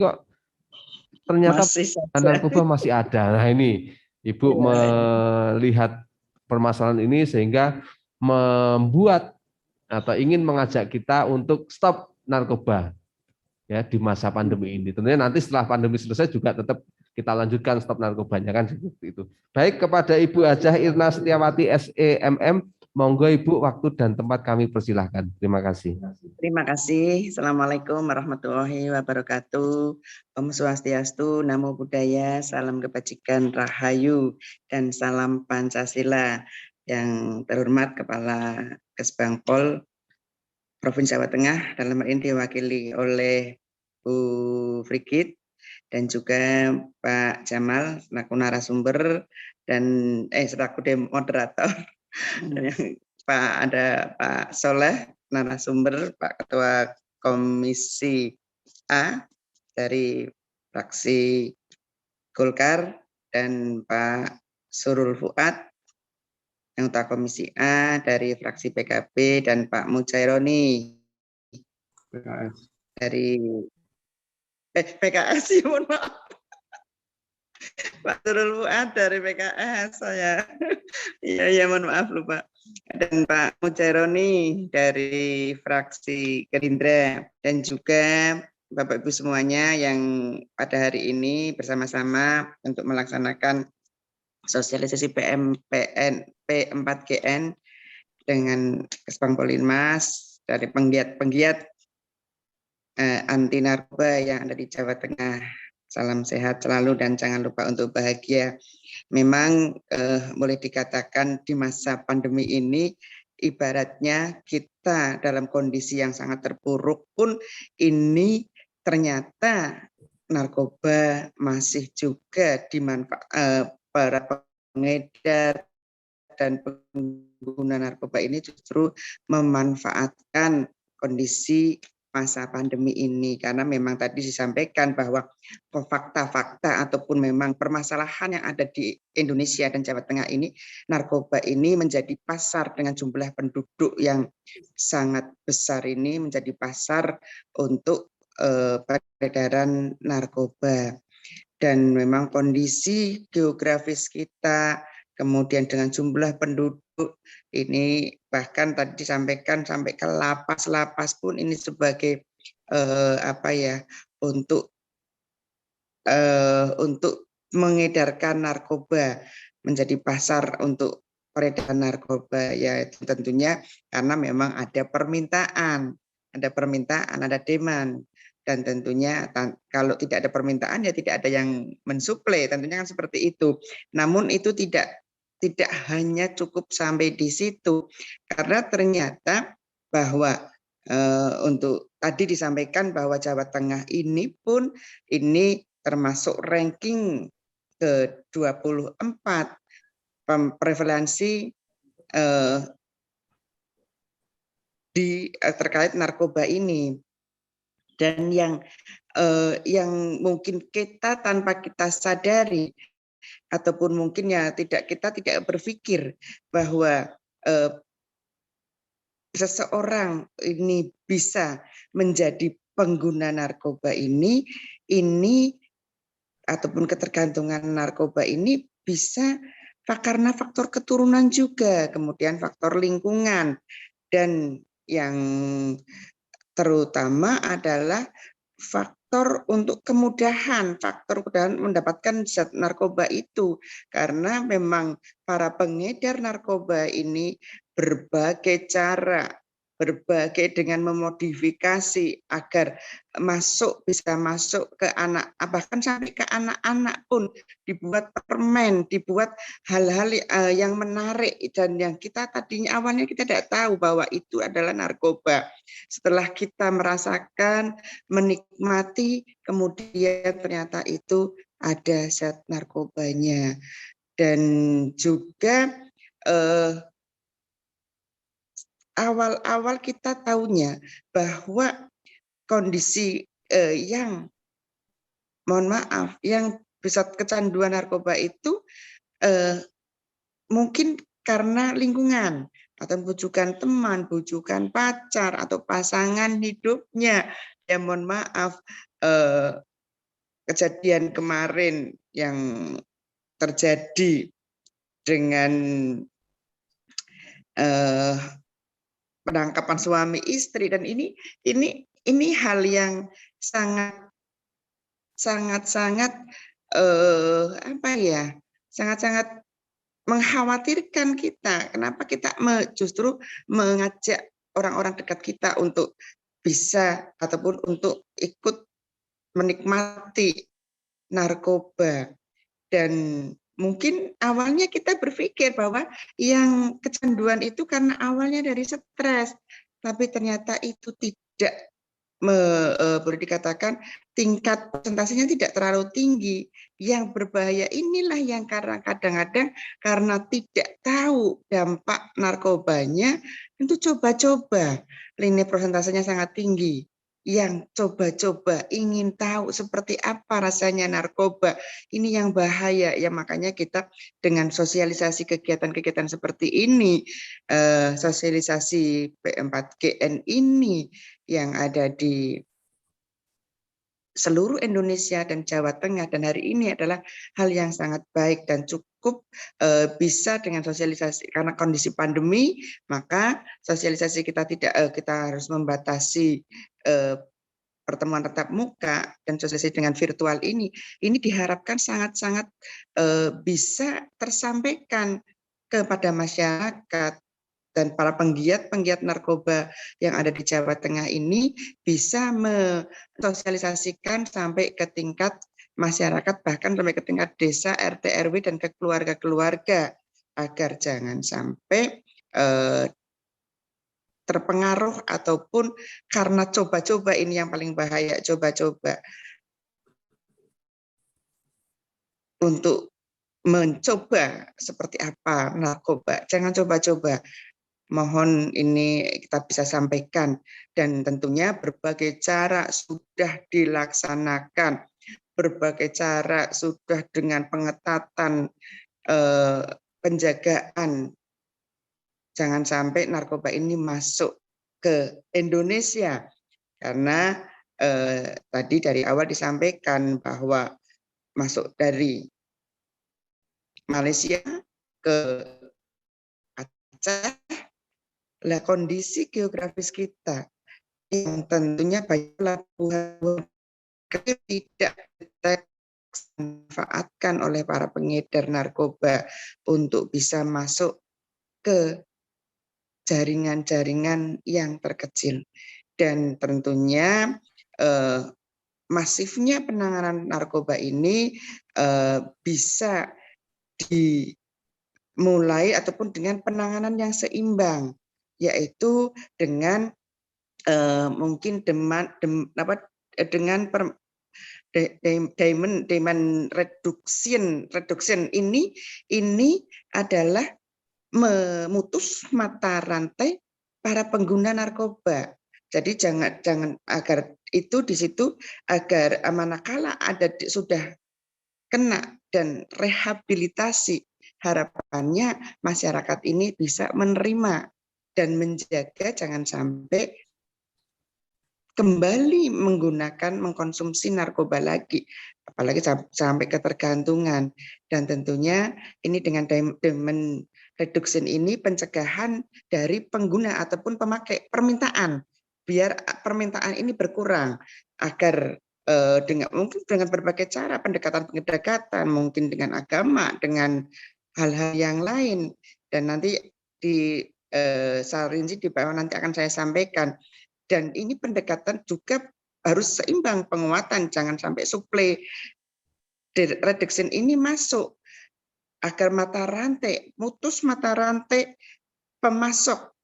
kok ternyata Masih saja. narkoba masih ada. Nah ini Ibu Ya, melihat permasalahan ini sehingga membuat atau ingin mengajak kita untuk stop narkoba ya di masa pandemi ini. Tentunya nanti setelah pandemi selesai juga tetap kita lanjutkan stop narkobanya kan seperti itu. Baik, kepada Ibu Hajah Irna Setiawati SEMM, monggo Ibu, waktu dan tempat kami persilahkan. Terima kasih. terima kasih. Assalamualaikum warahmatullahi wabarakatuh. Om Swastiastu, Namo Buddhaya, salam kebajikan, Rahayu, dan salam Pancasila. Yang terhormat Kepala Kesbangpol Provinsi Jawa Tengah, dalam hal ini diwakili oleh Bu Frigit, dan juga Pak Jamal selaku narasumber dan selaku moderator. Ada Pak Soleh narasumber, Pak Ketua Komisi A dari fraksi Golkar, dan Pak Surul Fuad anggota Komisi A dari fraksi PKB, dan Pak Mujaironi dari PKS, mohon maaf. Pak Surul Fuad dari PKS saya. Iya, mohon maaf lupa. Dan Pak Mujaironi dari fraksi Gerindra, dan juga Bapak Ibu semuanya yang pada hari ini bersama-sama untuk melaksanakan sosialisasi P4GN dengan Kesbangpolinmas dari penggiat-penggiat anti narkoba yang ada di Jawa Tengah. Salam sehat selalu dan jangan lupa untuk bahagia. Memang boleh dikatakan di masa pandemi ini ibaratnya kita dalam kondisi yang sangat terpuruk pun ini ternyata narkoba masih juga para pengedar dan pengguna narkoba ini justru memanfaatkan kondisi masa pandemi ini, karena memang tadi disampaikan bahwa fakta-fakta ataupun memang permasalahan yang ada di Indonesia dan Jawa Tengah ini, narkoba ini menjadi pasar dengan jumlah penduduk yang sangat besar, ini menjadi pasar untuk peredaran narkoba. Dan memang kondisi geografis kita, kemudian dengan jumlah penduduk ini, bahkan tadi disampaikan sampai ke lapas-lapas pun ini sebagai untuk mengedarkan narkoba, menjadi pasar untuk peredaran narkoba. Ya tentunya karena memang ada permintaan, ada demand. Dan tentunya kalau tidak ada permintaan ya tidak ada yang mensuplai, tentunya kan seperti itu. Namun itu tidak hanya cukup sampai di situ, karena ternyata bahwa untuk tadi disampaikan bahwa Jawa Tengah ini pun ini termasuk ranking ke-24 prevalensi terkait narkoba ini. Dan yang mungkin kita tanpa kita sadari ataupun mungkin ya kita tidak berpikir bahwa seseorang ini bisa menjadi pengguna narkoba ini ataupun ketergantungan narkoba ini bisa karena faktor keturunan juga, kemudian faktor lingkungan, dan yang terutama adalah faktor kemudahan mendapatkan zat narkoba itu, karena memang para pengedar narkoba ini berbagai cara, dengan memodifikasi agar bisa masuk ke anak, bahkan sampai ke anak-anak pun dibuat permen, dibuat hal-hal yang menarik dan yang kita tadinya awalnya kita tidak tahu bahwa itu adalah narkoba. Setelah kita merasakan, menikmati, kemudian ternyata itu ada zat narkobanya. Dan juga awal-awal kita tahunya bahwa kondisi yang bisa kecanduan narkoba itu mungkin karena lingkungan atau bujukan teman, bujukan pacar atau pasangan hidupnya. Ya mohon maaf, kejadian kemarin yang terjadi dengan penangkapan suami istri, dan ini hal yang sangat apa ya, sangat mengkhawatirkan kita. Kenapa kita justru mengajak orang-orang dekat kita untuk bisa ataupun untuk ikut menikmati narkoba. Dan mungkin awalnya kita berpikir bahwa yang kecanduan itu karena awalnya dari stres, tapi ternyata itu tidak, boleh dikatakan tingkat presentasinya tidak terlalu tinggi. Yang berbahaya inilah yang karena kadang-kadang karena tidak tahu dampak narkobanya, itu coba-coba, lini prosentasenya sangat tinggi. Yang coba-coba ingin tahu seperti apa rasanya narkoba, ini yang bahaya ya. Makanya kita dengan sosialisasi kegiatan-kegiatan seperti ini, sosialisasi P4GN ini yang ada di seluruh Indonesia dan Jawa Tengah, dan hari ini adalah hal yang sangat baik dan cukup bisa dengan sosialisasi. Karena kondisi pandemi, maka sosialisasi kita harus membatasi pertemuan tatap muka, dan sosialisasi dengan virtual ini diharapkan sangat-sangat bisa tersampaikan kepada masyarakat, dan para penggiat narkoba yang ada di Jawa Tengah ini bisa mensosialisasikan sampai ke tingkat masyarakat, bahkan sampai ke tingkat desa, RT, RW, dan ke keluarga-keluarga, agar jangan sampai terpengaruh ataupun karena coba-coba. Ini yang paling bahaya, coba-coba untuk mencoba seperti apa narkoba. Jangan coba-coba. Mohon ini kita bisa sampaikan, dan tentunya berbagai cara sudah dilaksanakan, berbagai cara sudah dengan pengetatan penjagaan. Jangan sampai narkoba ini masuk ke Indonesia, karena tadi dari awal disampaikan bahwa masuk dari Malaysia ke Aceh, lah kondisi geografis kita yang tentunya banyak pelabuhan tidak dimanfaatkan oleh para pengedar narkoba untuk bisa masuk ke jaringan-jaringan yang terkecil. Dan tentunya masifnya penanganan narkoba ini bisa dimulai ataupun dengan penanganan yang seimbang, yaitu dengan mungkin dengan demand reduction ini adalah memutus mata rantai para pengguna narkoba. Jadi jangan agar itu di situ, agar manakala sudah kena dan rehabilitasi, harapannya masyarakat ini bisa menerima dan menjaga jangan sampai kembali mengkonsumsi narkoba lagi, apalagi sampai ketergantungan. Dan tentunya ini dengan demand reduction ini pencegahan dari pengguna ataupun pemakai, permintaan, biar permintaan ini berkurang, agar mungkin dengan berbagai cara, pendekatan, mungkin dengan agama, dengan hal-hal yang lain, dan nanti di rinci di bawah nanti akan saya sampaikan. Dan ini pendekatan juga harus seimbang, penguatan, jangan sampai suplai reduction ini masuk, agar mutus mata rantai pemasok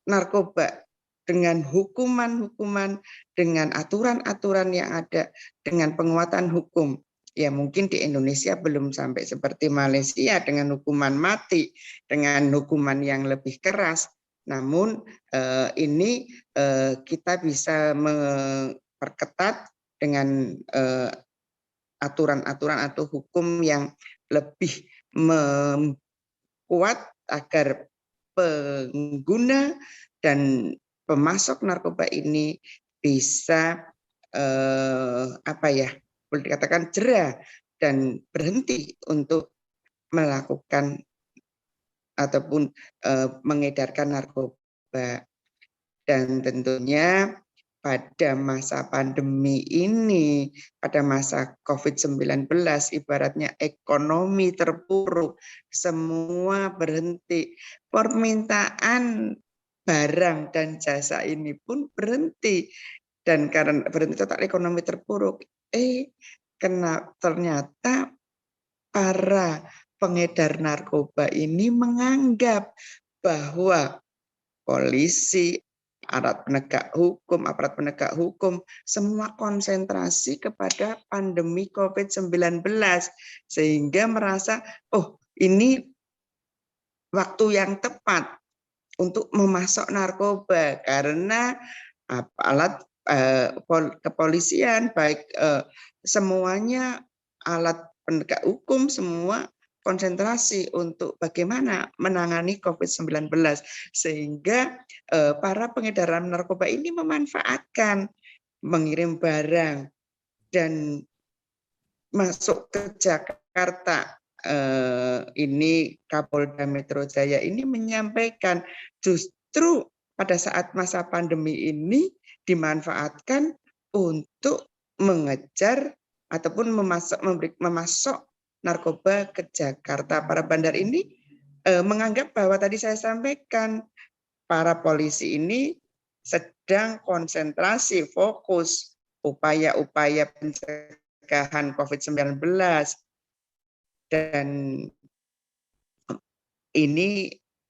narkoba dengan hukuman-hukuman, dengan aturan-aturan yang ada, dengan penguatan hukum. Ya mungkin di Indonesia belum sampai seperti Malaysia dengan hukuman mati, dengan hukuman yang lebih keras. Namun ini kita bisa memperketat dengan aturan-aturan atau hukum yang lebih kuat, agar pengguna dan pemasok narkoba ini bisa boleh dikatakan jera dan berhenti untuk melakukan ataupun mengedarkan narkoba. Dan tentunya pada masa pandemi ini, pada masa COVID-19, ibaratnya ekonomi terpuruk, semua berhenti. Permintaan barang dan jasa ini pun berhenti. Dan karena berhenti total ekonomi terpuruk, ternyata para pengedar narkoba ini menganggap bahwa polisi, aparat penegak hukum, semua konsentrasi kepada pandemi COVID-19. Sehingga merasa, oh ini waktu yang tepat untuk memasok narkoba, karena alat kepolisian, baik semuanya alat penegak hukum, semua konsentrasi untuk bagaimana menangani COVID-19, sehingga para pengedar narkoba ini memanfaatkan mengirim barang dan masuk ke Jakarta. Ini Kapolda Metro Jaya ini menyampaikan justru pada saat masa pandemi ini dimanfaatkan untuk mengejar ataupun memasok narkoba ke Jakarta. Para bandar ini menganggap bahwa tadi saya sampaikan para polisi ini sedang konsentrasi fokus upaya-upaya pencegahan COVID-19, dan ini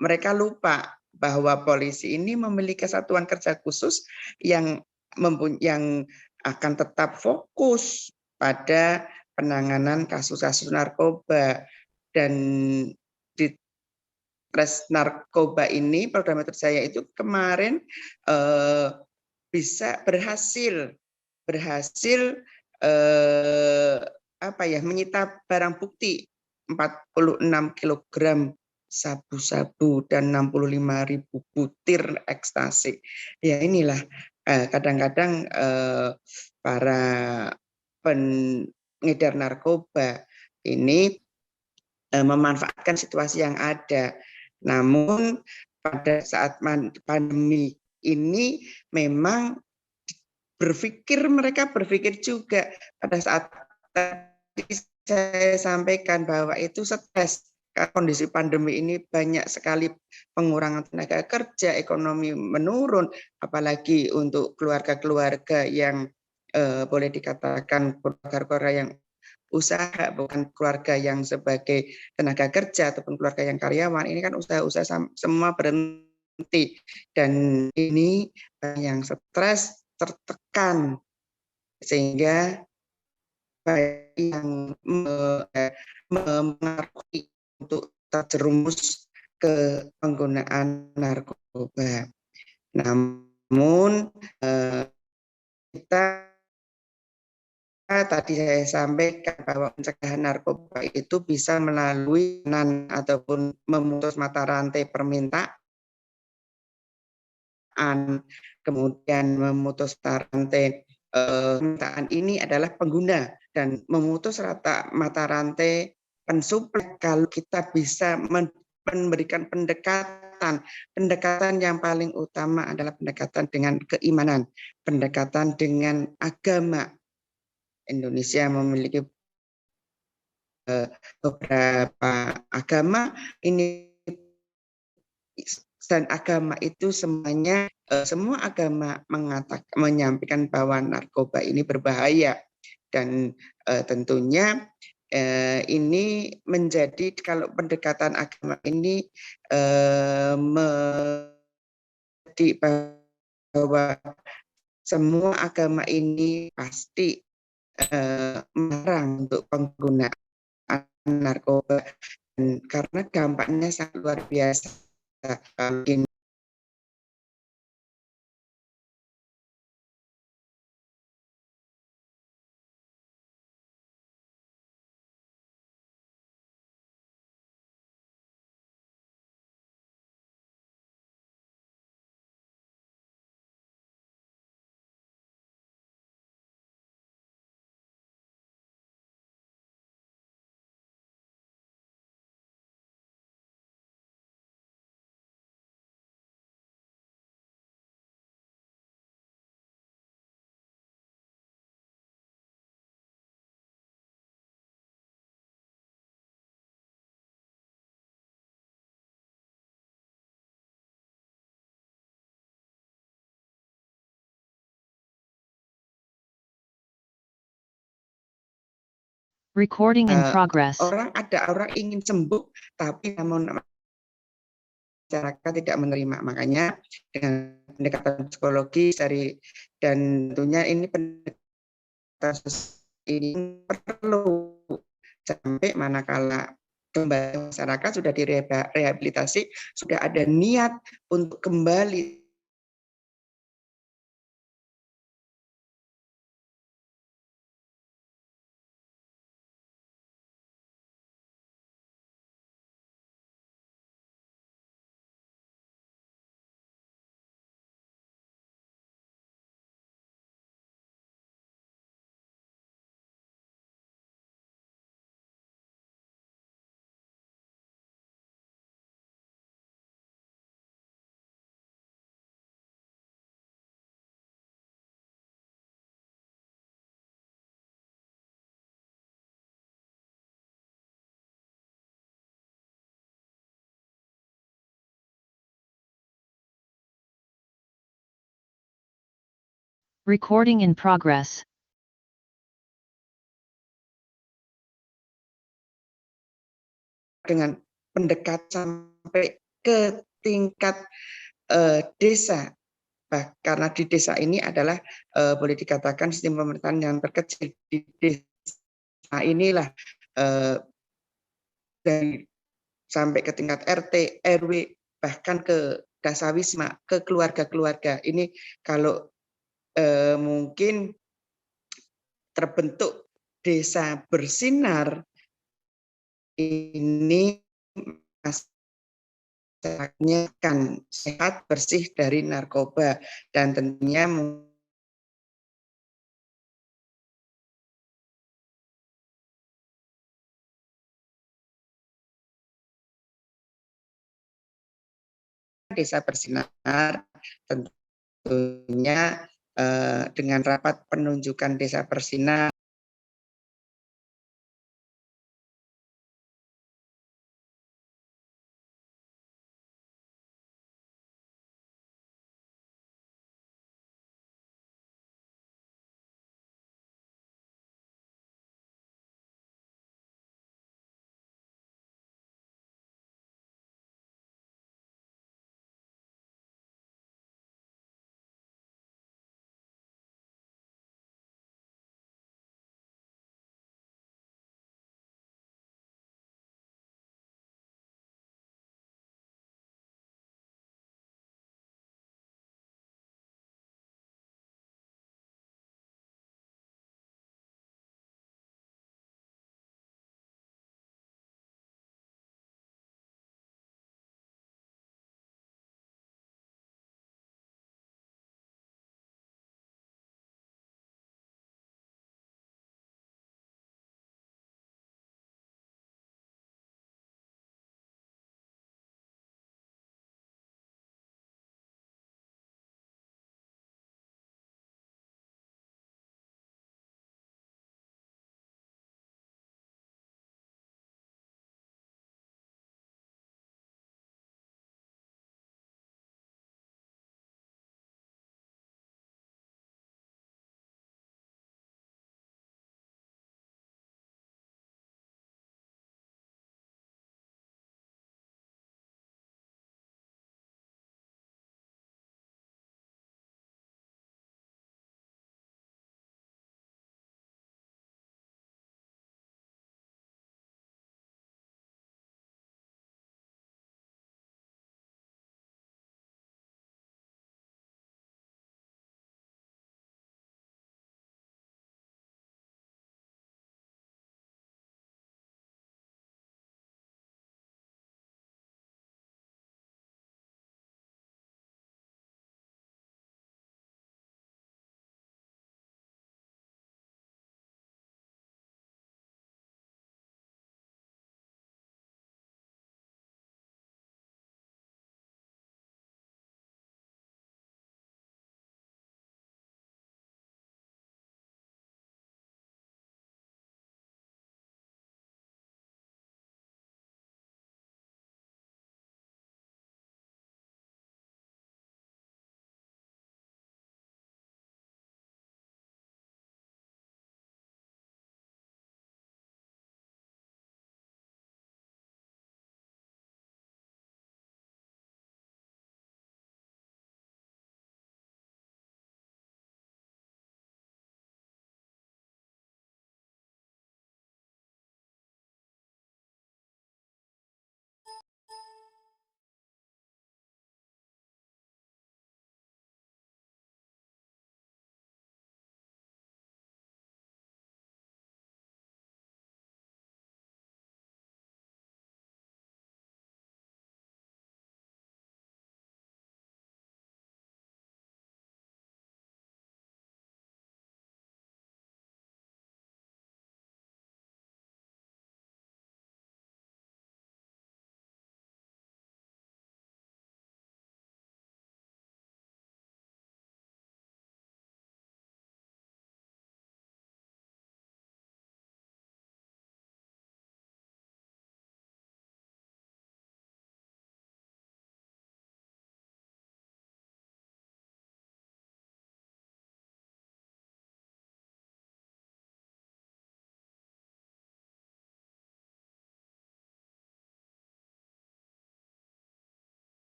mereka lupa bahwa polisi ini memiliki satuan kerja khusus yang akan tetap fokus pada penanganan kasus-kasus narkoba. Dan di Res Narkoba ini, Polda Metro Jaya itu kemarin bisa berhasil menyita barang bukti 46 kg sabu-sabu dan 65.000 butir ekstasi. Ya inilah kadang-kadang para pengedar narkoba ini memanfaatkan situasi yang ada. Namun pada saat pandemi ini memang mereka berpikir juga pada saat tadi saya sampaikan bahwa itu stres. Kondisi pandemi ini banyak sekali pengurangan tenaga kerja, ekonomi menurun, apalagi untuk keluarga-keluarga yang boleh dikatakan keluarga yang usaha, bukan keluarga yang sebagai tenaga kerja ataupun keluarga yang karyawan. Ini kan usaha-usaha semua berhenti, dan ini yang stres, tertekan, sehingga yang mengaruhi untuk terjerumus ke penggunaan narkoba. Namun kita tadi saya sampaikan bahwa pencegahan narkoba itu bisa melalui ataupun memutus mata rantai permintaan, kemudian memutus rantai permintaan ini adalah pengguna, dan memutus mata rantai pensuplai kalau kita bisa memberikan pendekatan yang paling utama adalah pendekatan dengan keimanan, pendekatan dengan agama. Indonesia memiliki beberapa agama ini, dan agama itu semuanya semua agama menyampaikan bahwa narkoba ini berbahaya, dan tentunya ini menjadi, kalau pendekatan agama ini menjadi bahwa semua agama ini pasti melarang untuk penggunaan narkoba, karena dampaknya sangat luar biasa. Recording in progress. Ada orang ingin sembuh, tapi namun masyarakat tidak menerima. Makanya dengan pendekatan psikologis dan tentunya ini pendekatan ini perlu sampai manakala kembali masyarakat sudah direhabilitasi, sudah ada niat untuk kembali Recording in progress. dengan pendekat sampai ke tingkat desa. Karena di desa ini adalah boleh dikatakan sistem pemerintahan yang terkecil. Di desa inilah dari sampai ke tingkat RT, RW, bahkan ke dasawisma, ke keluarga-keluarga. Ini kalau mungkin terbentuk desa bersinar, ini masyarakatnya akan sehat, bersih dari narkoba, dan tentunya desa bersinar tentunya dengan rapat penunjukan desa bersinar